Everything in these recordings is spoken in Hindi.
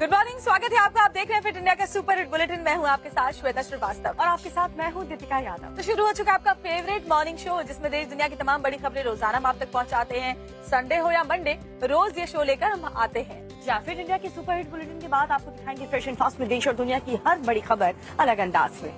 गुड मॉर्निंग, स्वागत है आपका। आप देख रहे हैं फिट इंडिया का सुपर हिट बुलेटिन। मैं हूं आपके साथ श्वेता श्रीवास्तव और आपके साथ मैं हूं दीपिका यादव। तो शुरू हो चुका है आपका फेवरेट मॉर्निंग शो, जिसमें देश दुनिया की तमाम बड़ी खबरें रोजाना हम आप तक पहुंचाते हैं। संडे हो या मंडे, रोज ये शो लेकर हम आते हैं। फिट इंडिया के सुपर हिट बुलेटिन के बाद आपको दिखाएंगे फ्रेश एंड फास्ट में देश और दुनिया की हर बड़ी खबर अलग अंदाज में।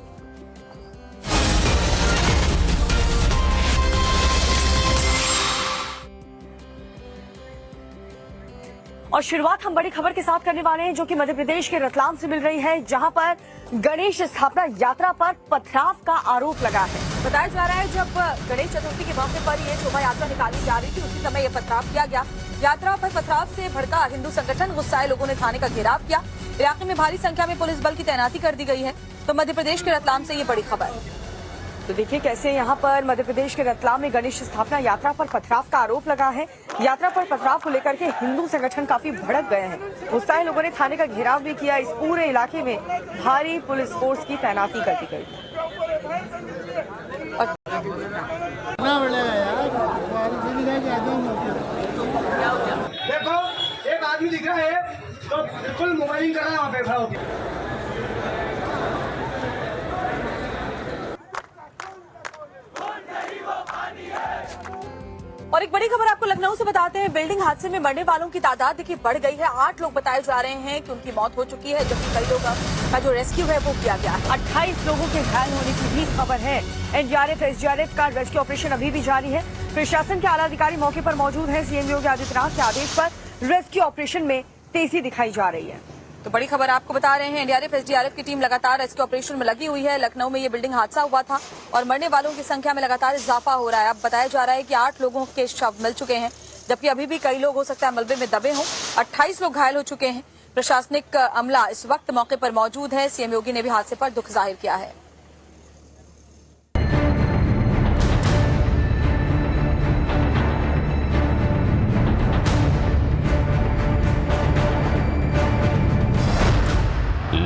और शुरुआत हम बड़ी खबर के साथ करने वाले हैं, जो कि मध्य प्रदेश के रतलाम से मिल रही है, जहां पर गणेश स्थापना यात्रा पर पथराव का आरोप लगा है। बताया जा रहा है जब गणेश चतुर्थी के मौके पर ये शोभा यात्रा निकाली जा रही थी, उसी समय ये पथराव किया गया। यात्रा पर पथराव से भड़का हिंदू संगठन, गुस्साए लोगों ने थाने का घेराव किया। इलाके में भारी संख्या में पुलिस बल की तैनाती कर दी गई है। तो मध्य प्रदेश के रतलाम से ये बड़ी खबर। तो देखिए कैसे यहाँ पर मध्य प्रदेश के रतलाम में गणेश स्थापना यात्रा पर पथराव का आरोप लगा है। यात्रा पर पथराव को लेकर के हिंदू संगठन काफी भड़क गए हैं। गुस्साए लोगों ने थाने का घेराव भी किया। इस पूरे इलाके में भारी पुलिस फोर्स की तैनाती कर दी गई। देखो एक आदमी दिख रहा है तो बिल्कुल मोबाइलिंग कर रहा है वहाँ पे खड़ा होकर। और एक बड़ी खबर आपको लखनऊ से बताते हैं। बिल्डिंग हादसे में मरने वालों की तादाद देखिए बढ़ गई है। 8 लोग बताए जा रहे हैं कि उनकी मौत हो चुकी है, जबकि कई लोगों का जो रेस्क्यू है वो किया गया है। 28 लोगों के घायल होने की भी खबर है। एनडीआरएफ एसडीआरएफ का रेस्क्यू ऑपरेशन अभी भी जारी है। प्रशासन के आला अधिकारी मौके पर मौजूद है। सीएम योगी आदित्यनाथ के आदेश पर रेस्क्यू ऑपरेशन में तेजी दिखाई जा रही है। तो बड़ी खबर आपको बता रहे हैं, एनडीआरएफ एसडीआरएफ की टीम लगातार रेस्क्यू ऑपरेशन में लगी हुई है। लखनऊ में ये बिल्डिंग हादसा हुआ था और मरने वालों की संख्या में लगातार इजाफा हो रहा है। अब बताया जा रहा है कि 8 लोगों के शव मिल चुके हैं, जबकि अभी भी कई लोग हो सकता है मलबे में दबे हों। 28 लोग घायल हो चुके हैं। प्रशासनिक अमला इस वक्त मौके पर मौजूद है। सीएम योगी ने भी हादसे पर दुख जाहिर किया है।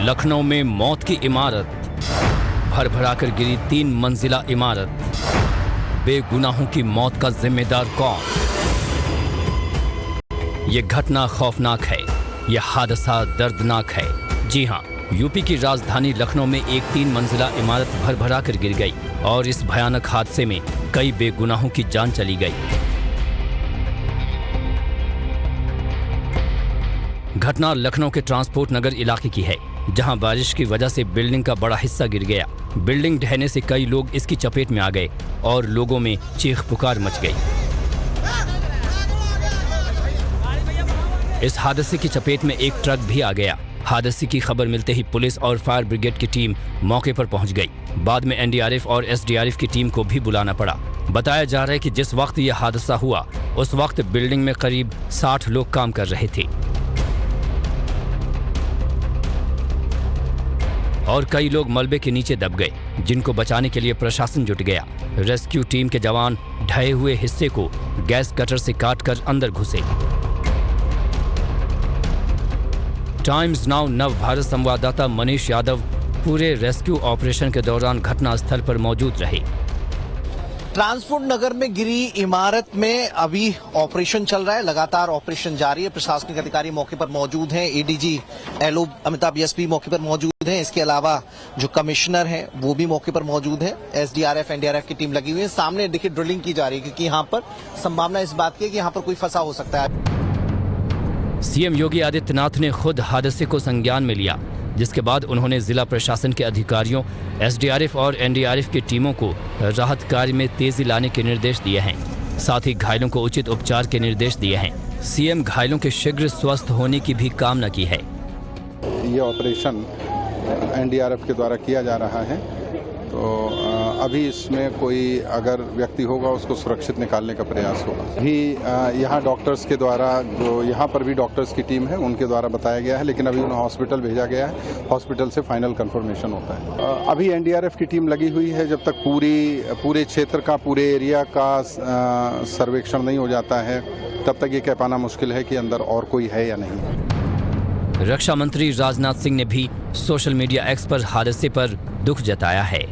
लखनऊ में मौत की इमारत, भरभराकर गिरी 3 मंजिला इमारत। बेगुनाहों की मौत का जिम्मेदार कौन? ये घटना खौफनाक है, यह हादसा दर्दनाक है। जी हां, यूपी की राजधानी लखनऊ में एक 3 मंजिला इमारत भरभराकर गिर गई और इस भयानक हादसे में कई बेगुनाहों की जान चली गई। घटना लखनऊ के ट्रांसपोर्ट नगर इलाके की है, जहां बारिश की वजह से बिल्डिंग का बड़ा हिस्सा गिर गया। बिल्डिंग ढहने से कई लोग इसकी चपेट में आ गए और लोगों में चीख पुकार मच गई। इस हादसे की चपेट में एक ट्रक भी आ गया। हादसे की खबर मिलते ही पुलिस और फायर ब्रिगेड की टीम मौके पर पहुंच गई। बाद में एनडीआरएफ और एसडीआरएफ की टीम को भी बुलाना पड़ा। बताया जा रहा है कि जिस वक्त यह हादसा हुआ उस वक्त बिल्डिंग में करीब 60 लोग काम कर रहे थे और कई लोग मलबे के नीचे दब गए, जिनको बचाने के लिए प्रशासन जुट गया। रेस्क्यू टीम के जवान ढहे हुए हिस्से को गैस कटर से काटकर अंदर घुसे। टाइम्स नाउ नव भारत संवाददाता मनीष यादव पूरे रेस्क्यू ऑपरेशन के दौरान घटनास्थल पर मौजूद रहे। ट्रांसपोर्ट नगर में गिरी इमारत में अभी ऑपरेशन चल रहा है, लगातार ऑपरेशन जारी है। प्रशासनिक अधिकारी मौके पर मौजूद हैं। एडीजी एलओ अमिताभ एसपी मौके पर मौजूद हैं। इसके अलावा जो कमिश्नर हैं वो भी मौके पर मौजूद है। एसडीआरएफ एनडीआरएफ की टीम लगी हुई है। सामने देखिए ड्रिलिंग की जा रही है, क्योंकि यहाँ पर संभावना इस बात की है कि यहाँ पर कोई फंसा हो सकता है। सीएम योगी आदित्यनाथ ने खुद हादसे को संज्ञान में लिया, जिसके बाद उन्होंने जिला प्रशासन के अधिकारियों, एसडीआरएफ और एनडीआरएफ की टीमों को राहत कार्य में तेजी लाने के निर्देश दिए हैं। साथ ही घायलों को उचित उपचार के निर्देश दिए हैं। सीएम घायलों के शीघ्र स्वस्थ होने की भी कामना की है। ये ऑपरेशन एनडीआरएफ के द्वारा किया जा रहा है, तो अभी इसमें कोई अगर व्यक्ति होगा उसको सुरक्षित निकालने का प्रयास होगा। अभी यहाँ डॉक्टर्स के द्वारा, जो यहाँ पर भी डॉक्टर्स की टीम है उनके द्वारा बताया गया है, लेकिन अभी उन्हें हॉस्पिटल भेजा गया है। हॉस्पिटल से फाइनल कंफर्मेशन होता है। अभी एनडीआरएफ की टीम लगी हुई है। जब तक पूरे क्षेत्र का, पूरे एरिया का सर्वेक्षण नहीं हो जाता है, तब तक ये कह पाना मुश्किल है कि अंदर और कोई है या नहीं। रक्षा मंत्री राजनाथ सिंह ने भी सोशल मीडिया एक्स पर हादसे पर दुख जताया है।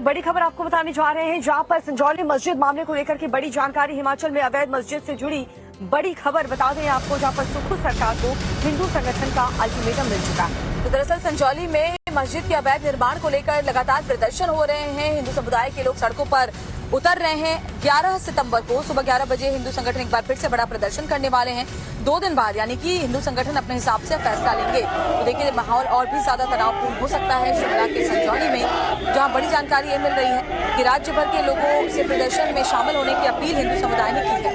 बड़ी खबर आपको बताने जा रहे हैं, जहां पर संजौली मस्जिद मामले को लेकर की बड़ी जानकारी। हिमाचल में अवैध मस्जिद से जुड़ी बड़ी खबर बता दें आपको, जहां पर सुक्खू सरकार को हिंदू संगठन का अल्टीमेटम मिल चुका है। तो दरअसल संजौली में मस्जिद के अवैध निर्माण को लेकर लगातार प्रदर्शन हो रहे हैं। हिंदू समुदाय के लोग सड़कों पर उतर रहे हैं। 11 सितंबर को सुबह 11 बजे हिंदू संगठन एक बार फिर से बड़ा प्रदर्शन करने वाले हैं। 2 दिन बाद यानी कि हिंदू संगठन अपने हिसाब से फैसला लेंगे। तो देखिए माहौल और भी ज्यादा तनावपूर्ण हो सकता है शिमला के संजौली में, जहां बड़ी जानकारी ये मिल रही है कि राज्य भर के लोगों से प्रदर्शन में शामिल होने की अपील हिंदू समुदाय ने की है।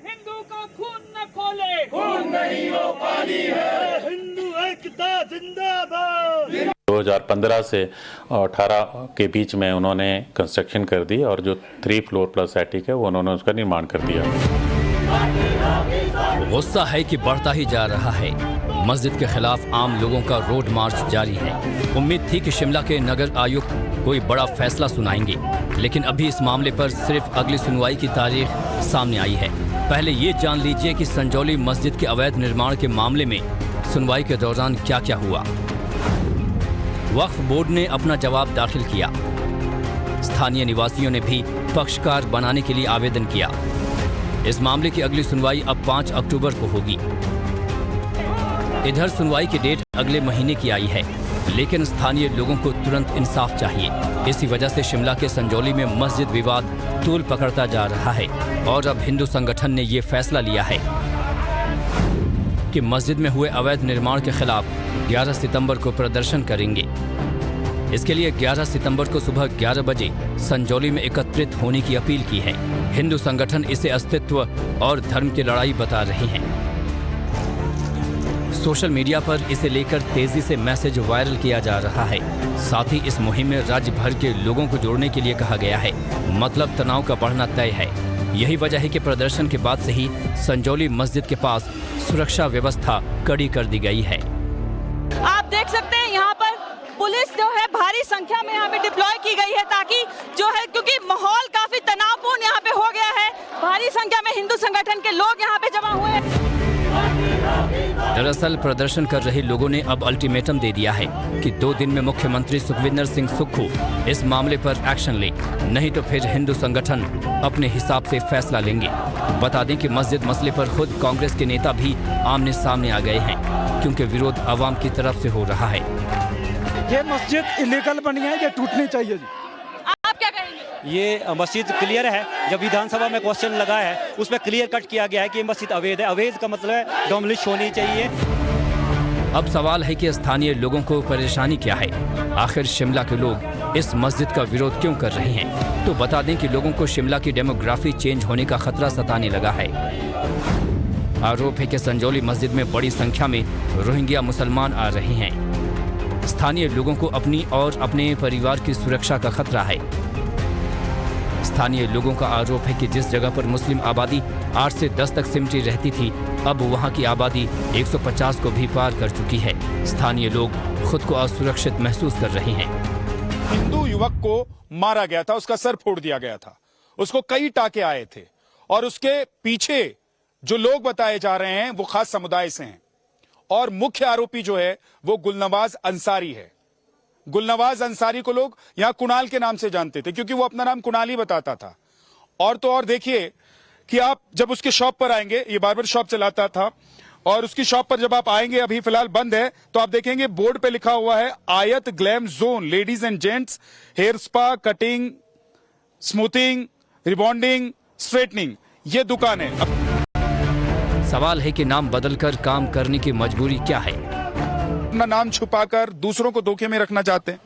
हिंदू का खून न खोले, खून नहीं वो पानी है, हिंदू एकता जिंदाबाद। 2015 से 18 के बीच में उन्होंने कंस्ट्रक्शन कर दी और जो 3 फ्लोर प्लस एटिक है वो उन्होंने उसका निर्माण कर दिया। गुस्सा है कि बढ़ता ही जा रहा है। मस्जिद के खिलाफ आम लोगों का रोड मार्च जारी है। उम्मीद थी कि शिमला के नगर आयुक्त कोई बड़ा फैसला सुनाएंगे, लेकिन अभी इस मामले पर सिर्फ अगली सुनवाई की तारीख सामने आई है। पहले ये जान लीजिए कि संजौली मस्जिद के अवैध निर्माण के मामले में सुनवाई के दौरान क्या क्या हुआ। वक्फ बोर्ड ने अपना जवाब दाखिल किया। स्थानीय निवासियों ने भी पक्षकार बनाने के लिए आवेदन किया। इस मामले की अगली सुनवाई अब 5 अक्टूबर को होगी। इधर सुनवाई की डेट अगले महीने की आई है, लेकिन स्थानीय लोगों को तुरंत इंसाफ चाहिए। इसी वजह से शिमला के संजौली में मस्जिद विवाद तूल पकड़ता जा रहा है और अब हिंदू संगठन ने ये फैसला लिया है कि मस्जिद में हुए अवैध निर्माण के खिलाफ 11 सितंबर को प्रदर्शन करेंगे। इसके लिए 11 सितंबर को सुबह 11 बजे संजौली में एकत्रित होने की अपील की है। हिंदू संगठन इसे अस्तित्व और धर्म की लड़ाई बता रहे हैं। सोशल मीडिया पर इसे लेकर तेजी से मैसेज वायरल किया जा रहा है। साथ ही इस मुहिम में राज्य भर के लोगों को जोड़ने के लिए कहा गया है। मतलब तनाव का बढ़ना तय है। यही वजह है कि प्रदर्शन के बाद से ही संजौली मस्जिद के पास सुरक्षा व्यवस्था कड़ी कर दी गई है। आप देख सकते हैं यहाँ पर पुलिस जो है भारी संख्या में यहाँ पे डिप्लॉय की गई है, ताकि जो है क्योंकि माहौल काफी तनावपूर्ण यहाँ पे हो गया है। भारी संख्या में हिंदू संगठन के लोग यहाँ पे जमा हुए हैं। दरअसल प्रदर्शन कर रहे लोगों ने अब अल्टीमेटम दे दिया है कि 2 दिन में मुख्यमंत्री सुखविंदर सिंह सुक्खू इस मामले पर एक्शन ले, नहीं तो फिर हिंदू संगठन अपने हिसाब से फैसला लेंगे। बता दें कि मस्जिद मसले पर खुद कांग्रेस के नेता भी आमने सामने आ गए हैं, क्योंकि विरोध आवाम की तरफ से हो रहा है। ये मस्जिद इलीगल बनी है, ये टूटनी चाहिए जी। आप क्या कहेंगे? ये मस्जिद क्लियर है। जब विधानसभा में क्वेश्चन लगा है उसमें क्लियर कट किया गया है कि ये मस्जिद अवैध है। अवैध का मतलब है डोमिलिश होनी चाहिए। अब सवाल है कि स्थानीय लोगों को परेशानी क्या है। आखिर शिमला के लोग इस मस्जिद का विरोध क्यों कर रहे हैं? तो बता दें कि लोगों को शिमला की डेमोग्राफी चेंज होने का खतरा सताने लगा है। आरोप है कि संजौली मस्जिद में बड़ी संख्या में रोहिंग्या मुसलमान आ रहे हैं। स्थानीय लोगों को अपनी और अपने परिवार की सुरक्षा का खतरा है। स्थानीय लोगों का आरोप है कि जिस जगह पर मुस्लिम आबादी 8 से 10 तक सिमटी रहती थी, अब वहां की आबादी 150 को भी पार कर चुकी है। स्थानीय लोग खुद को असुरक्षित महसूस कर रहे हैं। हिंदू युवक को मारा गया था, उसका सर फोड़ दिया गया था, उसको कई टाके आए थे और उसके पीछे जो लोग बताए जा रहे हैं वो खास समुदाय से हैं और मुख्य आरोपी जो है वो गुलनवाज अंसारी है। गुलनवाज अंसारी को लोग यहां कुणाल के नाम से जानते थे, क्योंकि वो अपना नाम कुणाल ही बताता था। और तो और देखिए कि आप जब उसके शॉप पर आएंगे, ये बार्बर शॉप चलाता था, और उसकी शॉप पर जब आप आएंगे, अभी फिलहाल बंद है, तो आप देखेंगे बोर्ड पे लिखा हुआ है Ayat glam zone, ladies and gents hair spa, cutting, smoothing, rebonding, straightening, ये दुकान है। सवाल है कि नाम बदलकर काम करने की मजबूरी क्या है? अपना नाम छुपाकर दूसरों को धोखे में रखना चाहते हैं।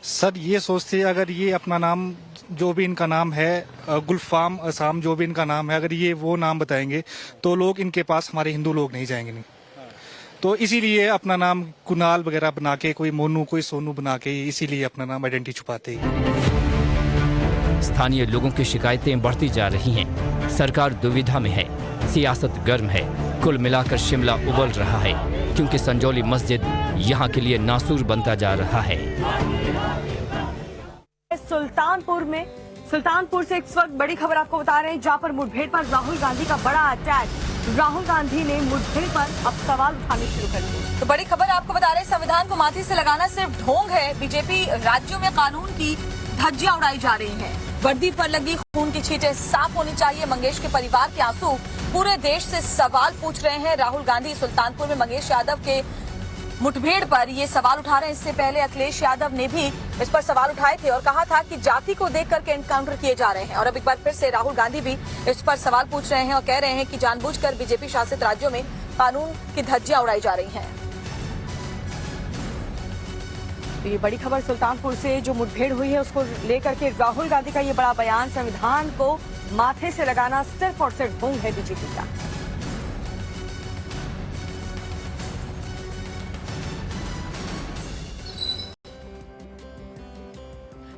सर ये सोचते हैं अगर ये अपना नाम जो भी इनका नाम है गुलफाम असाम जो भी इनका नाम है, अगर ये वो नाम बताएंगे तो लोग इनके पास हमारे हिंदू लोग नहीं जाएंगे नहीं। तो इसीलिए अपना नाम कुणाल वगैरह बना के, कोई मोनू कोई सोनू बना के, इसीलिए अपना नाम आइडेंटिटी छुपाते हैं। स्थानीय लोगों की शिकायतें बढ़ती जा रही हैं। सरकार दुविधा में है, सियासत गर्म है। कुल मिलाकर शिमला उबल रहा है, क्योंकि संजौली मस्जिद यहाँ के लिए नासूर बनता जा रहा है। सुल्तानपुर से इस वक्त बड़ी खबर आपको बता रहे हैं, जहां पर मुठभेड़ पर राहुल गांधी का बड़ा अटैक। राहुल गांधी ने मुठभेड़ पर अब सवाल उठाने शुरू कर दिए। तो बड़ी खबर आपको बता रहे, संविधान को माथे से लगाना सिर्फ ढोंग है। बीजेपी राज्यों में कानून की धज्जियां उड़ाई जा रही हैं। वर्दी पर लगी खून की छींटें साफ होनी चाहिए। मंगेश के परिवार के आंसू पूरे देश से सवाल पूछ रहे हैं। राहुल गांधी सुल्तानपुर में मंगेश यादव के मुठभेड़ पर ये सवाल उठा रहे हैं। इससे पहले अखिलेश यादव ने भी इस पर सवाल उठाए थे और कहा था कि जाति को देख करके एनकाउंटर किए जा रहे हैं। और अब एक बार फिर से राहुल गांधी भी इस पर सवाल पूछ रहे हैं और कह रहे हैं कि जानबूझकर बीजेपी शासित राज्यों में कानून की धज्जियां उड़ाई जा रही हैं। तो ये बड़ी खबर सुल्तानपुर से जो मुठभेड़ हुई है उसको लेकर के राहुल गांधी का ये बड़ा बयान, संविधान को माथे से लगाना सिर्फ और सिर्फ ढोंग है बीजेपी का।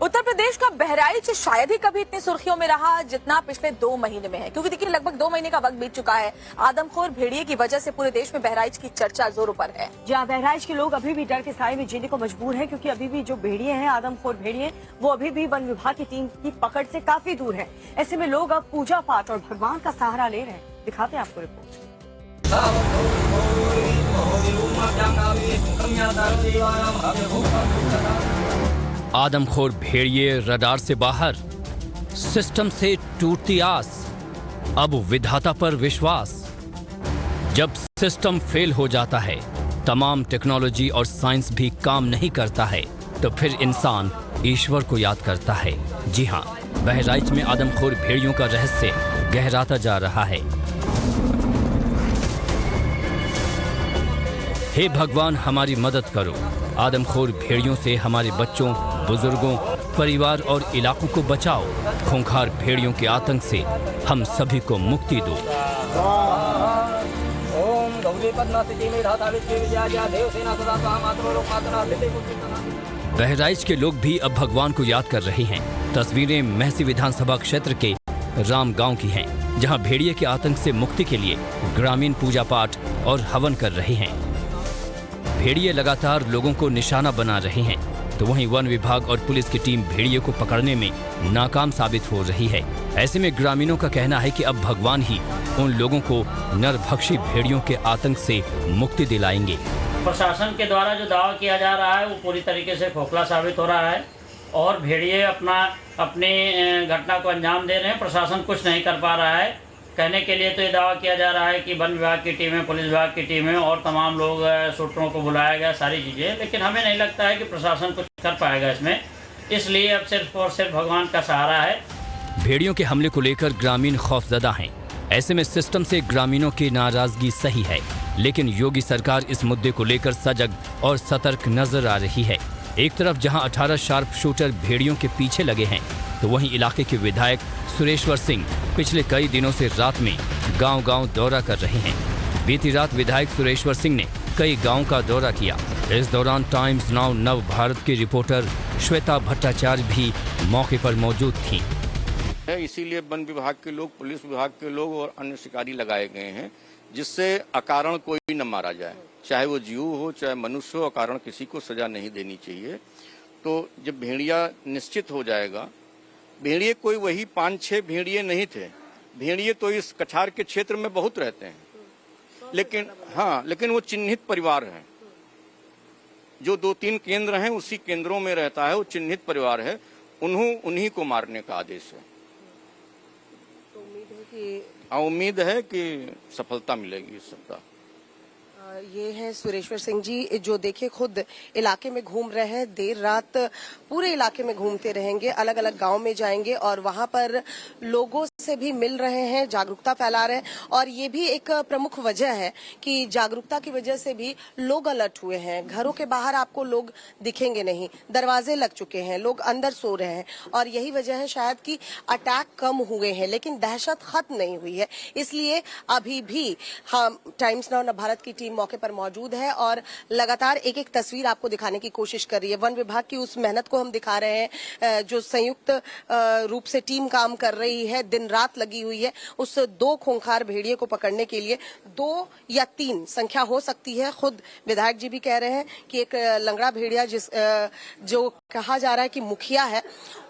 उत्तर प्रदेश का बहराइच शायद ही कभी इतनी सुर्खियों में रहा जितना पिछले 2 महीने में है, क्योंकि देखिए लगभग 2 महीने का वक्त बीत चुका है। आदमखोर भेड़िए की वजह से पूरे देश में बहराइच की चर्चा जोरों पर है। जहां बहराइच के लोग अभी भी डर के साए में जीने को मजबूर हैं, क्योंकि अभी भी जो भेड़िए हैं, आदमखोर भेड़िए, वो अभी भी वन विभाग की टीम की पकड़ से काफी दूर है। ऐसे में लोग अब पूजा पाठ और भगवान का सहारा ले रहे हैं। दिखाते हैं आपको रिपोर्ट। आदमखोर भेड़िए रडार से बाहर, सिस्टम से टूटती आस, अब विधाता पर विश्वास। जब सिस्टम फेल हो जाता है, तमाम टेक्नोलॉजी और साइंस भी काम नहीं करता है, तो फिर इंसान ईश्वर को याद करता है। जी हाँ, बहराइच में आदमखोर भेड़ियों का रहस्य गहराता जा रहा है। हे भगवान, हमारी मदद करो। आदमखोर भेड़ियों से हमारे बच्चों, बुजुर्गों, परिवार और इलाकों को बचाओ। खूंखार भेड़ियों के आतंक से हम सभी को मुक्ति दो। बहराइच के लोग भी अब भगवान को याद कर रहे हैं। तस्वीरें महसी विधानसभा क्षेत्र के राम गांव की हैं, जहां भेड़िए के आतंक से मुक्ति के लिए ग्रामीण पूजा पाठ और हवन कर रहे हैं। भेड़िए लगातार लोगों को निशाना बना रहे हैं, तो वहीं वन विभाग और पुलिस की टीम भेड़िए को पकड़ने में नाकाम साबित हो रही है। ऐसे में ग्रामीणों का कहना है कि अब भगवान ही उन लोगों को नरभक्षी भेड़ियों के आतंक से मुक्ति दिलाएंगे। प्रशासन के द्वारा जो दावा किया जा रहा है वो पूरी तरीके से खोखला साबित हो रहा है और भेड़िए अपनी घटना को अंजाम दे रहे हैं। प्रशासन कुछ नहीं कर पा रहा है। कहने के लिए तो ये दावा किया जा रहा है कि वन विभाग की टीमें, पुलिस विभाग की टीमें और तमाम लोग, शूटरों को बुलाया गया, सारी चीज़ें, लेकिन हमें नहीं लगता है कि प्रशासन कुछ कर पाएगा इसमें। इसलिए अब सिर्फ और सिर्फ भगवान का सहारा है। भेड़ियों के हमले को लेकर ग्रामीण खौफजदा हैं। ऐसे में सिस्टम से ग्रामीणों की नाराजगी सही है, लेकिन योगी सरकार इस मुद्दे को लेकर सजग और सतर्क नजर आ रही है। एक तरफ जहां 18 शार्प शूटर भेड़ियों के पीछे लगे हैं, तो वहीं इलाके के विधायक सुरेश्वर सिंह पिछले कई दिनों से रात में गांव-गांव दौरा कर रहे हैं। बीती रात विधायक सुरेश्वर सिंह ने कई गांव का दौरा किया। इस दौरान टाइम्स नाउ नव भारत की रिपोर्टर श्वेता भट्टाचार्य भी मौके पर मौजूद थीं। इसीलिए वन विभाग के लोग, पुलिस विभाग के लोग और अन्य शिकारी लगाए गए हैं, जिससे अकारण कोई न मारा जाए, चाहे वो जीव हो चाहे मनुष्य हो। अकारण किसी को सजा नहीं देनी चाहिए। तो जब भेड़िया निश्चित हो जाएगा, भेड़िए कोई वही 5-6 भेड़िए नहीं थे। भेड़िए तो इस कछार के क्षेत्र में बहुत रहते हैं, लेकिन वो चिन्हित परिवार है। जो 2-3 केंद्र हैं, उसी केंद्रों में रहता है, वो चिन्हित परिवार है। उन्हीं को मारने का आदेश है। तो उम्मीद है कि सफलता मिलेगी इस सप्ताह। ये है सुरेश्वर सिंह जी, जो देखिए खुद इलाके में घूम रहे हैं। देर रात पूरे इलाके में घूमते रहेंगे, अलग अलग गांव में जाएंगे और वहां पर लोगों से भी मिल रहे हैं, जागरूकता फैला रहे हैं। और ये भी एक प्रमुख वजह है कि जागरूकता की वजह से भी लोग अलर्ट हुए हैं। घरों के बाहर आपको लोग दिखेंगे नहीं, दरवाजे लग चुके हैं, लोग अंदर सो रहे हैं। और यही वजह है शायद कि अटैक कम हुए हैं, लेकिन दहशत खत्म नहीं हुई है। इसलिए अभी भी हम टाइम्स नाउ नव भारत की टीम मौके पर मौजूद है और लगातार एक एक तस्वीर आपको दिखाने की कोशिश कर रही है। वन विभाग की उस मेहनत को हम दिखा रहे हैं, जो संयुक्त रूप से टीम काम कर रही है, दिन रात लगी हुई है उस 2 खूंखार भेड़िए को पकड़ने के लिए। 2 या 3 संख्या हो सकती है। खुद विधायक जी भी कह रहे हैं कि एक लंगड़ा भेड़िया जो कहा जा रहा है कि मुखिया है,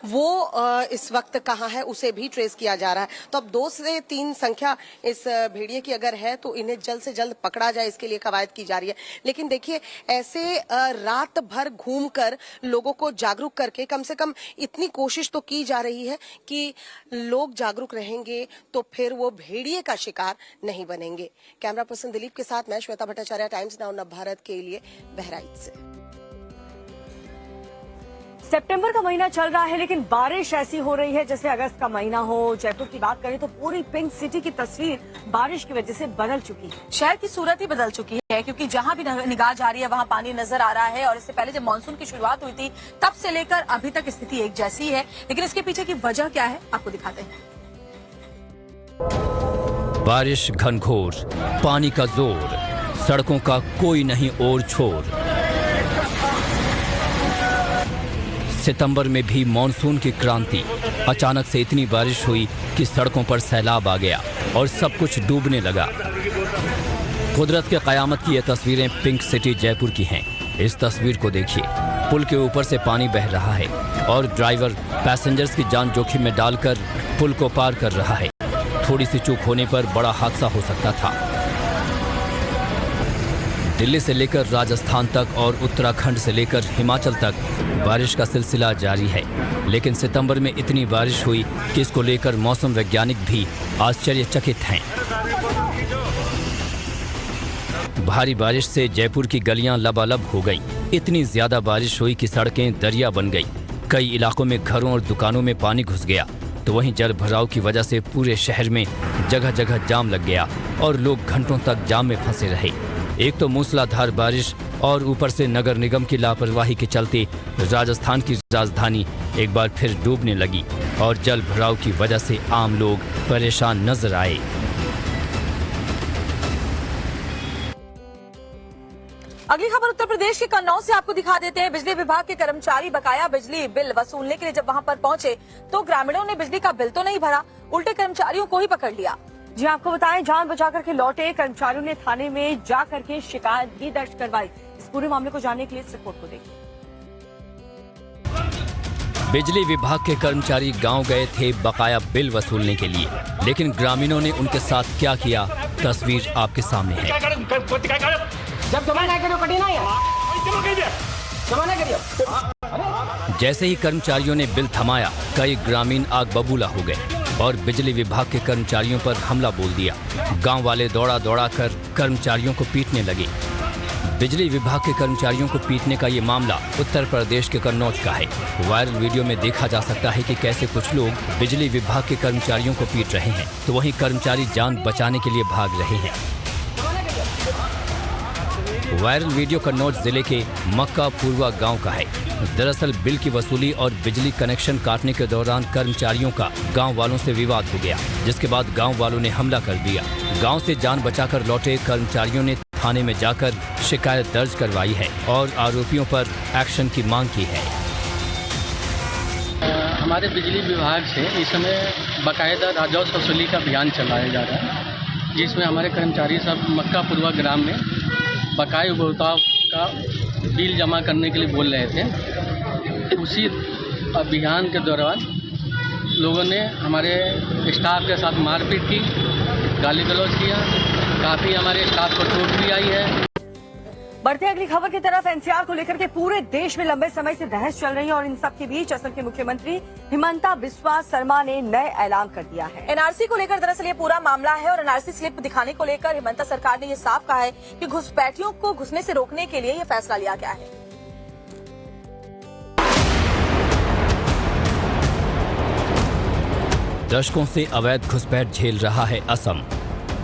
वो इस वक्त कहाँ है उसे भी ट्रेस किया जा रहा है। तो अब 2 से 3 संख्या इस भेड़िए की अगर है तो इन्हें जल्द से जल्द पकड़ा जाए, इसके लिए कवायद की जा रही है। लेकिन देखिए, ऐसे रात भर घूमकर लोगों को जागरूक करके कम से कम इतनी कोशिश तो की जा रही है कि लोग जागरूक रहेंगे तो फिर वो भेड़िए का शिकार नहीं बनेंगे। कैमरा पर्सन दिलीप के साथ मैं श्वेता भट्टाचार्य, टाइम्स नाउ नव भारत के लिए बहराइच से। सितंबर का महीना चल रहा है लेकिन बारिश ऐसी हो रही है जैसे अगस्त का महीना हो। जयपुर की बात करें तो पूरी पिंक सिटी की तस्वीर बारिश की वजह से बदल चुकी है। शहर की सूरत ही बदल चुकी है क्योंकि जहां भी निगाह जा रही है वहां पानी नजर आ रहा है। और इससे पहले जब मानसून की शुरुआत हुई थी तब से लेकर अभी तक स्थिति एक जैसी है, लेकिन इसके पीछे की वजह क्या है आपको दिखाते हैं। बारिश घनघोर, पानी का जोर, सड़कों का कोई नहीं और छोर। सितंबर में भी मॉनसून की क्रांति। अचानक से इतनी बारिश हुई कि सड़कों पर सैलाब आ गया और सब कुछ डूबने लगा। कुदरत के कयामत की ये तस्वीरें पिंक सिटी जयपुर की हैं। इस तस्वीर को देखिए, पुल के ऊपर से पानी बह रहा है और ड्राइवर पैसेंजर्स की जान जोखिम में डालकर पुल को पार कर रहा है। थोड़ी सी चूक होने पर बड़ा हादसा हो सकता था। दिल्ली से लेकर राजस्थान तक और उत्तराखंड से लेकर हिमाचल तक बारिश का सिलसिला जारी है, लेकिन सितंबर में इतनी बारिश हुई कि इसको लेकर मौसम वैज्ञानिक भी आश्चर्यचकित हैं। भारी बारिश से जयपुर की गलियां लबालब हो गईं। इतनी ज्यादा बारिश हुई कि सड़कें दरिया बन गईं। कई इलाकों में घरों और दुकानों में पानी घुस गया, तो वहीं जल भराव की वजह से पूरे शहर में जगह जगह जाम लग गया और लोग घंटों तक जाम में फंसे रहे। एक तो मूसलाधार बारिश और ऊपर से नगर निगम की लापरवाही के चलते राजस्थान की राजधानी एक बार फिर डूबने लगी और जल भराव की वजह से आम लोग परेशान नजर आए। अगली खबर उत्तर प्रदेश के कन्नौज से आपको दिखा देते हैं। बिजली विभाग के कर्मचारी बकाया बिजली बिल वसूलने के लिए जब वहां पर पहुंचे तो ग्रामीणों ने बिजली का बिल तो नहीं भरा, उल्टे कर्मचारियों को ही पकड़ लिया। जी आपको बताएं, जान बचा करके लौटे कर्मचारियों ने थाने में जा करके शिकायत भी दर्ज करवाई। इस पूरे मामले को जानने के लिए इस रिपोर्ट को देखिए। बिजली विभाग के कर्मचारी गांव गए थे बकाया बिल वसूलने के लिए, लेकिन ग्रामीणों ने उनके साथ क्या किया, तस्वीर आपके सामने है। जैसे ही कर्मचारियों ने बिल थमाया, कई ग्रामीण आग बबूला हो गए और बिजली विभाग के कर्मचारियों पर हमला बोल दिया। गांव वाले दौड़ा दौड़ा कर कर्मचारियों को पीटने लगे। बिजली विभाग के कर्मचारियों को पीटने का ये मामला उत्तर प्रदेश के कन्नौज का है। वायरल वीडियो में देखा जा सकता है कि कैसे कुछ लोग बिजली विभाग के कर्मचारियों को पीट रहे हैं, तो वहीं कर्मचारी जान बचाने के लिए भाग रहे हैं। वायरल वीडियो कन्नौज जिले के मक्का पूर्वा गांव का है। दरअसल बिल की वसूली और बिजली कनेक्शन काटने के दौरान कर्मचारियों का गांव वालों से विवाद हो गया, जिसके बाद गांव वालों ने हमला कर दिया। गांव से जान बचाकर लौटे कर्मचारियों ने थाने में जाकर शिकायत दर्ज करवाई है और आरोपियों पर एक्शन की मांग की है। हमारे बिजली विभाग से इस समय बाकायदा राजस्व वसूली का अभियान चलाया जा रहा है, जिसमें हमारे कर्मचारी सब मक्का पूर्वा ग्राम में बकाया उपभोक्ताओं का बिल जमा करने के लिए बोल रहे थे। उसी अभियान के दौरान लोगों ने हमारे स्टाफ के साथ मारपीट की, गाली गलौज किया, काफ़ी हमारे स्टाफ को चोट भी आई है। बढ़ते अगली खबर की तरफ। एनसीआर को लेकर के पूरे देश में लंबे समय से बहस चल रही है और इन सब के बीच असम के मुख्यमंत्री हिमंता बिस्वा शर्मा ने नए ऐलान कर दिया है। एनआरसी को लेकर दरअसल ये पूरा मामला है और एनआरसी स्लिप दिखाने को लेकर हिमंता सरकार ने ये साफ कहा है कि घुसपैठियों को घुसने से रोकने के लिए ये फैसला लिया गया है। दशकों से अवैध घुसपैठ झेल रहा है असम।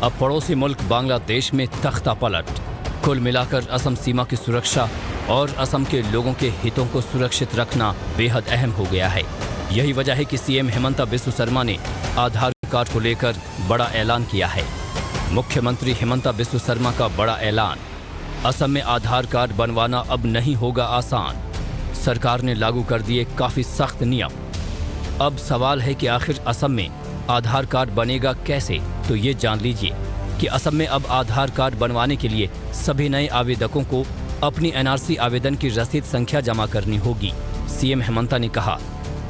अब पड़ोसी मुल्क बांग्लादेश में तख्ता पलट। कुल मिलाकर असम सीमा की सुरक्षा और असम के लोगों के हितों को सुरक्षित रखना बेहद अहम हो गया है। यही वजह है कि सीएम हिमंता बिस्वा शर्मा ने आधार कार्ड को लेकर बड़ा ऐलान किया है। मुख्यमंत्री हिमंता बिस्वा शर्मा का बड़ा ऐलान। असम में आधार कार्ड बनवाना अब नहीं होगा आसान। सरकार ने लागू कर दिए काफी सख्त नियम। अब सवाल है कि आखिर असम में आधार कार्ड बनेगा कैसे, तो ये जान लीजिए कि असम में अब आधार कार्ड बनवाने के लिए सभी नए आवेदकों को अपनी एनआरसी आवेदन की रसीद संख्या जमा करनी होगी। सीएम हिमंता ने कहा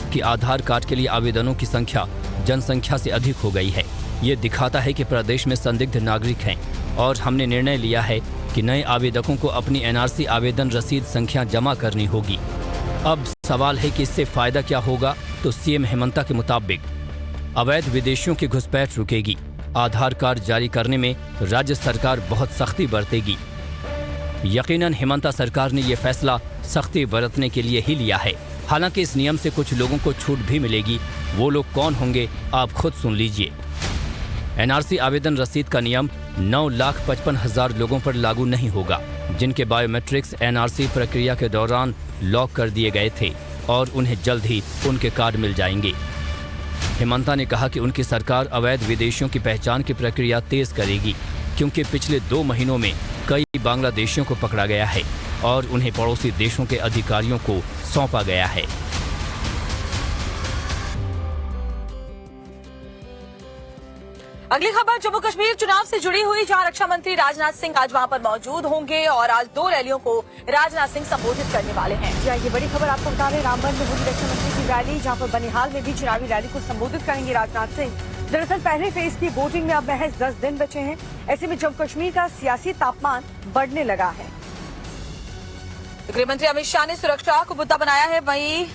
कि आधार कार्ड के लिए आवेदनों की संख्या जनसंख्या से अधिक हो गई है। ये दिखाता है कि प्रदेश में संदिग्ध नागरिक हैं और हमने निर्णय लिया है कि नए आवेदकों को अपनी एनआरसी आवेदन रसीद संख्या जमा करनी होगी। अब सवाल है कि इससे फायदा क्या होगा। तो सीएम हेमंता के मुताबिक अवैध विदेशियों की घुसपैठ रुकेगी। आधार कार्ड जारी करने में राज्य सरकार बहुत सख्ती बरतेगी। यकीनन हेमंता सरकार ने ये फैसला सख्ती बरतने के लिए ही लिया है। हालांकि इस नियम से कुछ लोगों को छूट भी मिलेगी। वो लोग कौन होंगे, आप खुद सुन लीजिए। एनआरसी आवेदन रसीद का नियम 9,55,000 लोगों पर लागू नहीं होगा, जिनके बायोमेट्रिक्स एनआरसी प्रक्रिया के दौरान लॉक कर दिए गए थे और उन्हें जल्द ही उनके कार्ड मिल जाएंगे। हेमंता ने कहा कि उनकी सरकार अवैध विदेशियों की पहचान की प्रक्रिया तेज करेगी, क्योंकि पिछले 2 महीनों में कई बांग्लादेशियों को पकड़ा गया है और उन्हें पड़ोसी देशों के अधिकारियों को सौंपा गया है। अगली खबर जम्मू कश्मीर चुनाव से जुड़ी हुई, जहां रक्षा मंत्री राजनाथ सिंह आज वहां पर मौजूद होंगे और आज 2 रैलियों को राजनाथ सिंह संबोधित करने वाले हैं। जी ये बड़ी खबर आपको बता रहे, रामबन में होगी रक्षा मंत्री की रैली, जहां पर बनिहाल में भी चुनावी रैली को संबोधित करेंगे राजनाथ सिंह। दरअसल पहले फेज की वोटिंग में अब महज 10 दिन बचे हैं। ऐसे में जम्मू कश्मीर का सियासी तापमान बढ़ने लगा है। गृह मंत्री अमित शाह ने सुरक्षा को मुद्दा बनाया है। वहीं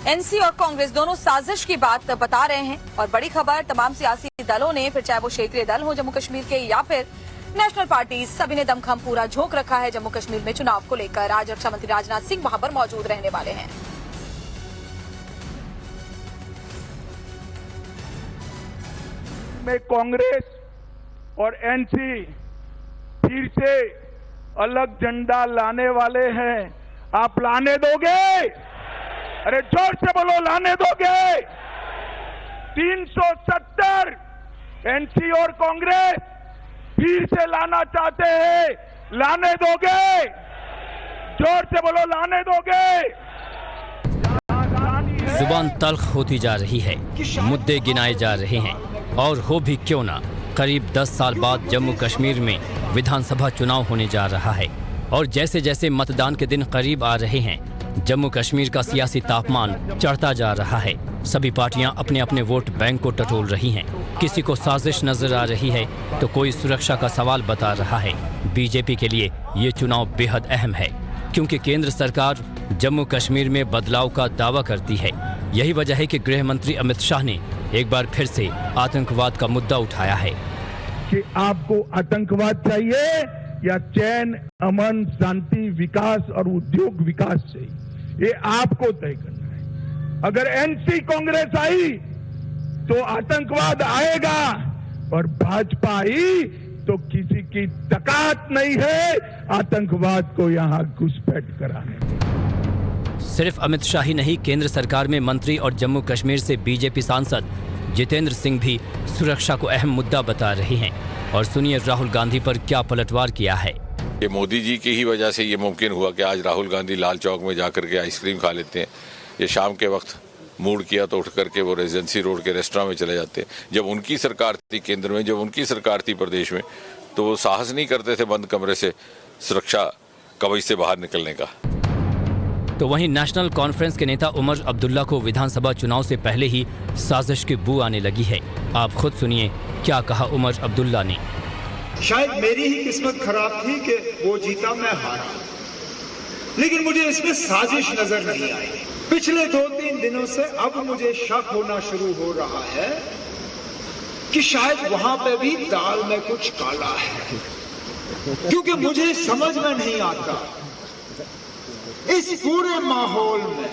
एनसी और कांग्रेस दोनों साजिश की बात बता रहे हैं। और बड़ी खबर, तमाम सियासी दलों ने, फिर चाहे वो क्षेत्रीय दल हो जम्मू कश्मीर के या फिर नेशनल पार्टी, सभी ने दमखम पूरा झोंक रखा है जम्मू कश्मीर में चुनाव को लेकर। आज रक्षा मंत्री राजनाथ सिंह वहां पर मौजूद रहने वाले हैं। में कांग्रेस और एनसी फिर से अलग झंडा लाने वाले हैं। आप लाने दोगे? अरे जोर से बोलो, लाने दोगे? 370 एनसी और कांग्रेस फिर से लाना चाहते हैं, लाने दोगे? जोर से बोलो, लाने दोगे? जुबान तल्ख होती जा रही है, मुद्दे गिनाए जा रहे हैं और हो भी क्यों ना, करीब 10 साल बाद जम्मू कश्मीर में विधानसभा चुनाव होने जा रहा है और जैसे जैसे मतदान के दिन करीब आ रहे हैं, जम्मू कश्मीर का सियासी तापमान चढ़ता जा रहा है। सभी पार्टियां अपने अपने वोट बैंक को टटोल रही हैं। किसी को साजिश नजर आ रही है तो कोई सुरक्षा का सवाल बता रहा है। बीजेपी के लिए ये चुनाव बेहद अहम है, क्योंकि केंद्र सरकार जम्मू कश्मीर में बदलाव का दावा करती है। यही वजह है कि गृह मंत्री अमित शाह ने एक बार फिर से आतंकवाद का मुद्दा उठाया है कि आपको आतंकवाद चाहिए या चैन, अमन, शांति, विकास और उद्योग विकास चाहिए, ये आपको तय करना है। अगर एनसी कांग्रेस आई तो आतंकवाद आएगा और भाजपा आई तो किसी की ताकत नहीं है आतंकवाद को यहां घुसपैठ कराने। सिर्फ अमित शाह ही नहीं, केंद्र सरकार में मंत्री और जम्मू कश्मीर से बीजेपी सांसद जितेंद्र सिंह भी सुरक्षा को अहम मुद्दा बता रहे हैं। और सुनिए राहुल गांधी पर क्या पलटवार किया है। ये मोदी जी की ही वजह से ये मुमकिन हुआ कि आज राहुल गांधी लाल चौक में जाकर के आइसक्रीम खा लेते हैं। ये शाम के वक्त मूड किया तो उठ करके वो रेजिडेंसी रोड के रेस्टोरेंट में चले जाते हैं। जब उनकी सरकार थी केंद्र में, जब उनकी सरकार थी प्रदेश में, तो वो साहस नहीं करते थे बंद कमरे से सुरक्षा कवच से बाहर निकलने का। तो वहीं नेशनल कॉन्फ्रेंस के नेता उमर अब्दुल्ला को विधानसभा चुनाव से पहले ही साजिश की बू आने लगी है। आप खुद सुनिए क्या कहा उमर अब्दुल्ला ने। शायद मेरी ही किस्मत खराब थी कि वो जीता, मैं हारा, लेकिन मुझे इसमें साजिश नजर नहीं आई। पिछले 2-3 दिनों से अब मुझे शक होना शुरू हो रहा है कि शायद वहां पे भी दाल में कुछ काला है, क्योंकि मुझे समझ में नहीं आता इस पूरे माहौल में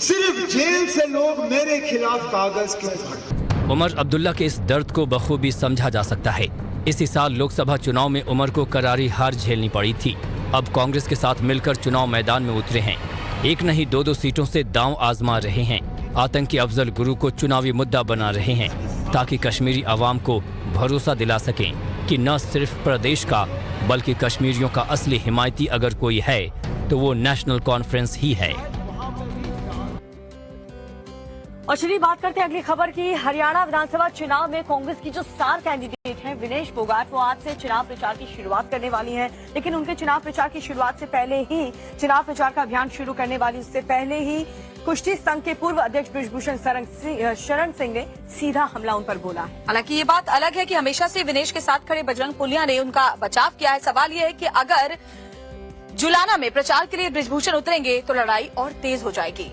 सिर्फ जेल से लोग मेरे खिलाफ कागज क्यों भरते। उमर अब्दुल्ला के इस दर्द को बखूबी समझा जा सकता है। इसी साल लोकसभा चुनाव में उमर को करारी हार झेलनी पड़ी थी। अब कांग्रेस के साथ मिलकर चुनाव मैदान में उतरे हैं। एक नहीं 2-2 सीटों से दांव आजमा रहे हैं। आतंकी अफजल गुरु को चुनावी मुद्दा बना रहे हैं ताकि कश्मीरी आवाम को भरोसा दिला सकें कि न सिर्फ प्रदेश का बल्कि कश्मीरियों का असली हिमायती अगर कोई है तो वो नेशनल कॉन्फ्रेंस ही है। और चलिए बात करते हैं अगली खबर की। हरियाणा विधानसभा चुनाव में कांग्रेस की जो स्टार कैंडिडेट हैं विनेश फोगाट, वो आज से चुनाव प्रचार की शुरुआत करने वाली हैं। लेकिन उनके चुनाव प्रचार की शुरुआत से पहले ही, चुनाव प्रचार का अभियान शुरू करने वाली उससे पहले ही कुश्ती संघ के पूर्व अध्यक्ष बृजभूषण शरण सिंह ने सीधा हमला उन पर बोला है। हालांकि ये बात अलग है कि हमेशा से विनेश के साथ खड़े बजरंग पुनिया ने उनका बचाव किया है। सवाल ये है कि अगर जुलाना में प्रचार के लिए बृजभूषण उतरेंगे तो लड़ाई और तेज हो जाएगी।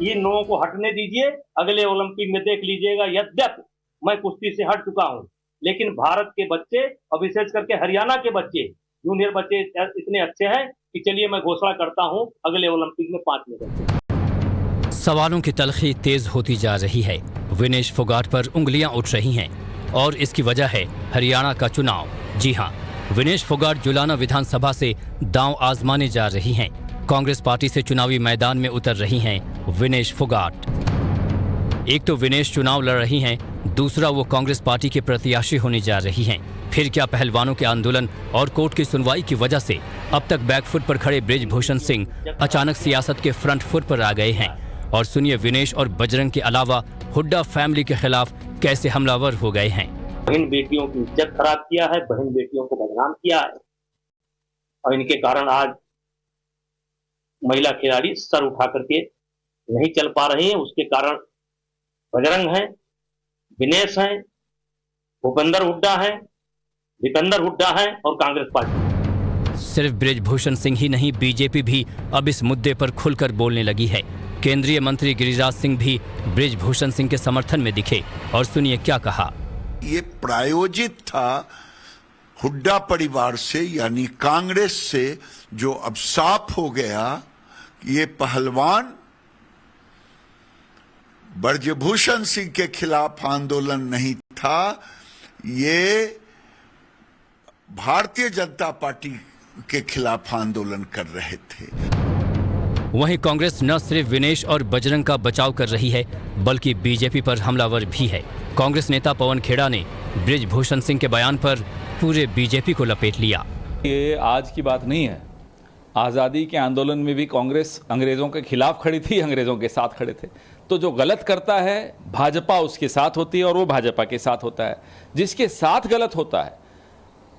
इन लोगों को हटने दीजिए, अगले ओलंपिक में देख लीजिएगा। यद्यपि मैं कुश्ती से हट चुका हूं, लेकिन भारत के बच्चे और विशेष करके हरियाणा के बच्चे, जूनियर बच्चे इतने अच्छे हैं कि चलिए मैं घोषणा करता हूं अगले ओलंपिक में 5 मेडल। सवालों की तलखी तेज होती जा रही है। विनेश फोगाट पर उंगलियां उठ रही हैं और इसकी वजह है हरियाणा का चुनाव। जी हां, विनेश फोगाट जुलाना विधानसभा से दांव आजमाने जा रही हैं। कांग्रेस पार्टी से चुनावी मैदान में उतर रही हैं विनेश फोगाट। एक तो विनेश चुनाव लड़ रही हैं, दूसरा वो कांग्रेस पार्टी के प्रत्याशी होने जा रही हैं। फिर क्या पहलवानों के आंदोलन और कोर्ट की सुनवाई की वजह से अब तक बैकफुट पर खड़े बृजभूषण सिंह अचानक सियासत के फ्रंट फुट पर आ गए हैं? और सुनिए विनेश और बजरंग के अलावा हुड्डा फैमिली के खिलाफ कैसे हमलावर हो गए हैं। बहन बेटियों की इज्जत खराब किया है, बहन बेटियों को बदनाम किया है और इनके कारण आज महिला खिलाड़ी सर उठा करके नहीं चल पा रही हैं। उसके कारण बजरंग हैं, विनेश हैं, भूपेंद्र हुड्डा हैं, दीपेंद्र हुड्डा हैं और कांग्रेस पार्टी। सिर्फ बृजभूषण सिंह ही नहीं, बीजेपी भी अब इस मुद्दे पर खुलकर बोलने लगी है। केंद्रीय मंत्री गिरिराज सिंह भी बृजभूषण सिंह के समर्थन में दिखे और सुनिए क्या कहा। ये प्रायोजित था हुड्डा परिवार से, यानी कांग्रेस से, जो अब साफ हो गया ये पहलवान बृजभूषण सिंह के खिलाफ आंदोलन नहीं था, ये भारतीय जनता पार्टी के खिलाफ आंदोलन कर रहे थे। वहीं कांग्रेस न सिर्फ विनेश और बजरंग का बचाव कर रही है बल्कि बीजेपी पर हमलावर भी है। कांग्रेस नेता पवन खेड़ा ने बृजभूषण सिंह के बयान पर पूरे बीजेपी को लपेट लिया। ये आज की बात नहीं है। आज़ादी के आंदोलन में भी कांग्रेस अंग्रेजों के खिलाफ खड़ी थी, अंग्रेजों के साथ खड़े थे। तो जो गलत करता है भाजपा उसके साथ होती है और वो भाजपा के साथ होता है। जिसके साथ गलत होता है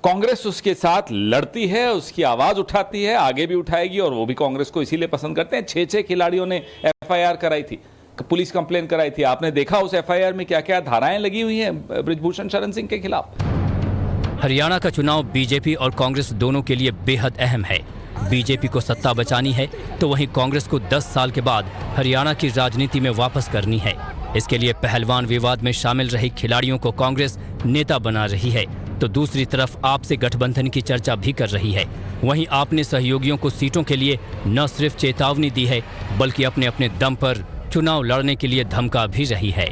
कांग्रेस उसके साथ लड़ती है, उसकी आवाज उठाती है, आगे भी उठाएगी और वो भी कांग्रेस को इसीलिए पसंद करते हैं। 6 खिलाड़ियों ने एफआईआर कराई थी, पुलिस कंप्लेन कराई थी। आपने देखा उस एफआईआर में क्या क्या धाराएं लगी हुई हैं बृजभूषण शरण सिंह के खिलाफ। हरियाणा का चुनाव बीजेपी और कांग्रेस दोनों के लिए बेहद अहम है। बीजेपी को सत्ता बचानी है तो वहीं कांग्रेस को 10 साल के बाद हरियाणा की राजनीति में वापस करनी है। इसके लिए पहलवान विवाद में शामिल रहे खिलाड़ियों को कांग्रेस नेता बना रही है तो दूसरी तरफ आपसे गठबंधन की चर्चा भी कर रही है। वहीं आपने सहयोगियों को सीटों के लिए न सिर्फ चेतावनी दी है बल्कि अपने अपने दम पर चुनाव लड़ने के लिए धमका भी रही है।